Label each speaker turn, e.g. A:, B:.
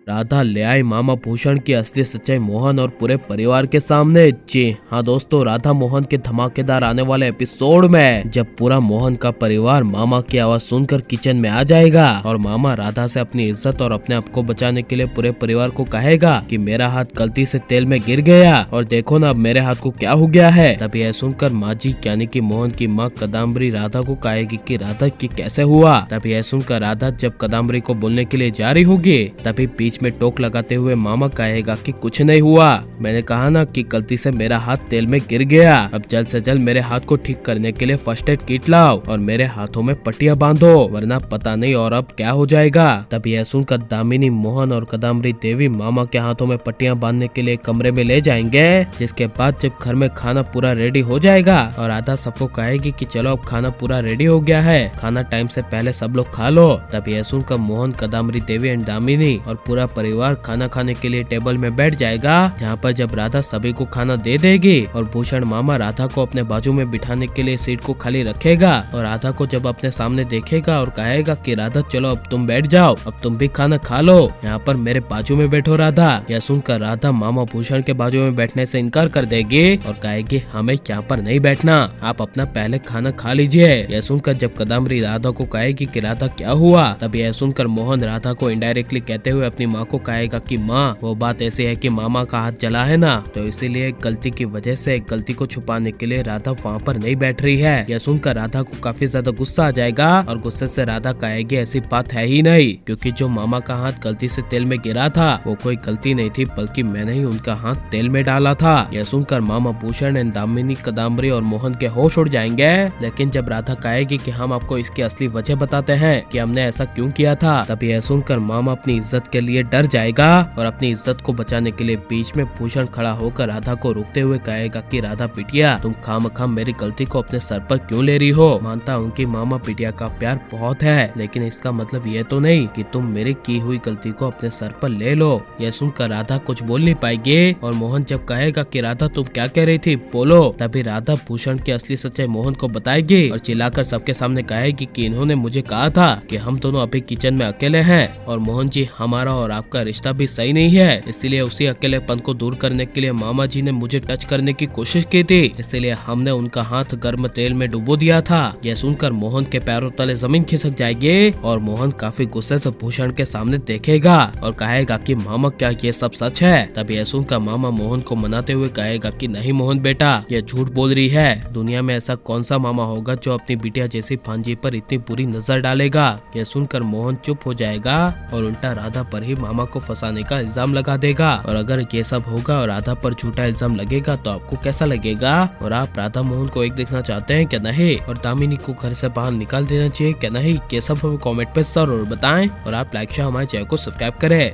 A: राधा ले आई मामा भूषण की असली सच्चाई मोहन और पूरे परिवार के सामने। जी हाँ दोस्तों, राधा मोहन के धमाकेदार आने वाले एपिसोड में जब पूरा मोहन का परिवार मामा की आवाज सुनकर किचन में आ जाएगा और मामा राधा से अपनी इज्जत और अपने आप को बचाने के लिए पूरे परिवार को कहेगा कि मेरा हाथ गलती से तेल में गिर गया और देखो ना अब मेरे हाथ को क्या हो गया है। तभी यह सुनकर माँ जी यानी कि मोहन की माँ कदम्बरी राधा को कहेगी कि राधा की कैसे हुआ। तभी यह सुनकर राधा जब कदम्बरी को बोलने के लिए जा रही होगी तभी बीच में टोक लगाते हुए मामा कहेगा कि कुछ नहीं हुआ, मैंने कहा ना कि गलती से मेरा हाथ तेल में गिर गया। अब जल्द से जल्द मेरे हाथ को ठीक करने के लिए फर्स्ट एड किट लाओ और मेरे हाथों में पट्टियां बांधो वरना पता नहीं और अब क्या हो जाएगा। तभी यह सुनकर दामिनी मोहन और कदम्बरी देवी मामा के हाथों में पट्टियां बांधने के लिए कमरे में ले जाएंगे। जिसके बाद जब घर में खाना पूरा रेडी हो जाएगा और राधा सबको कहेगी कि चलो अब खाना पूरा रेडी हो गया है, खाना टाइम से पहले सब लोग खा लो। तभी यह सुनकर मोहन कदम्बरी देवी एंड दामिनी और पूरा परिवार खाना खाने के लिए टेबल में बैठ जाएगा, जहाँ पर जब राधा सभी को खाना दे देगी और भूषण मामा राधा को अपने बाजू में बिठाने के लिए सीट को खाली रखेगा और राधा को जब अपने सामने देखेगा और कहेगा कि राधा चलो अब तुम बैठ जाओ, अब तुम भी खाना खा लो, यहाँ पर मेरे बाजू में बैठो राधा। यह सुनकर राधा मामा भूषण के बाजू में बैठने से इनकार कर देगी और कहेगी हमें यहाँ पर नहीं बैठना, आप अपना पहले खाना खा लीजिए। यह सुनकर जब कदम्बरी राधा को कहेगी कि राधा क्या हुआ, तब यह सुनकर मोहन राधा को इनडायरेक्टली कहते हुए अपनी माँ को कहेगा कि माँ वो बात ऐसी है कि मामा का हाथ जला है ना, तो इसीलिए गलती की वजह से गलती को छुपाने के लिए राधा वहाँ पर नहीं बैठ रही है। यह सुनकर राधा को काफी ज्यादा गुस्सा आ जाएगा और गुस्से से राधा कहेगी ऐसी बात है ही नहीं, क्योंकि जो मामा का हाथ गलती से तेल में गिरा था वो कोई गलती नहीं थी बल्कि मैंने ही उनका हाथ तेल में डाला था। यह सुनकर मामा भूषण एंड दामिनी कदम्बरी और मोहन के होश उड़ जाएंगे। लेकिन जब राधा कहेगी कि हम आपको इसकी असली वजह बताते हैं कि हमने ऐसा क्यों किया था, तभी यह सुनकर मामा अपनी इज्जत के लिए डर जाएगा और अपनी इज्जत को बचाने के लिए बीच में भूषण खड़ा होकर राधा को रोकते हुए कहेगा कि राधा बिटिया तुम खामखाम मेरी गलती को अपने सर पर क्यों ले रही हो। मानता हूँ कि मामा बिटिया का प्यार बहुत है, लेकिन इसका मतलब ये तो नहीं कि तुम मेरी की हुई गलती को अपने सर पर ले लो। यह सुनकर राधा कुछ बोल नहीं पाएगी और मोहन जब कहेगा कि राधा तुम क्या कह रही थी बोलो, तभी राधा भूषण की असली सच्चाई मोहन को बताएगी और चिल्लाकर सबके सामने कहेगी कि इन्होंने मुझे कहा था कि हम दोनों अभी किचन में अकेले हैं और मोहन जी हमारा और आपका रिश्ता भी सही नहीं है, इसीलिए उसी अकेलेपन को दूर करने के लिए मामा जी ने मुझे टच करने की कोशिश की थी, इसीलिए हमने उनका हाथ गर्म तेल में डुबो दिया था। यह सुनकर मोहन के पैरों तले जमीन खिसक जाएगी और मोहन काफी गुस्से से भूषण के सामने देखेगा और कहेगा कि मामा क्या ये सब सच है। तब यह सुनकर मामा मोहन को मनाते हुए कहेगा कि नहीं मोहन बेटा ये झूठ बोल रही है, दुनिया में ऐसा कौन सा मामा होगा जो अपनी बिटिया जैसी भांजी पर इतनी बुरी नजर डालेगा। यह सुनकर मोहन चुप हो जाएगा और उल्टा राधा पर ही मामा को फंसाने का इल्जाम लगा देगा और अगर ये सब होगा और राधा पर झूठा इल्जाम लगेगा तो आपको कैसा लगेगा और आप राधा मोहन को एक देखना चाहते हैं क्या नहीं, और दामिनी को घर से बाहर निकाल देना चाहिए क्या नहीं, ये सब हमें कमेंट पे जरूर बताएं और आप लाइक शेयर हमारे चैनल को सब्सक्राइब करें।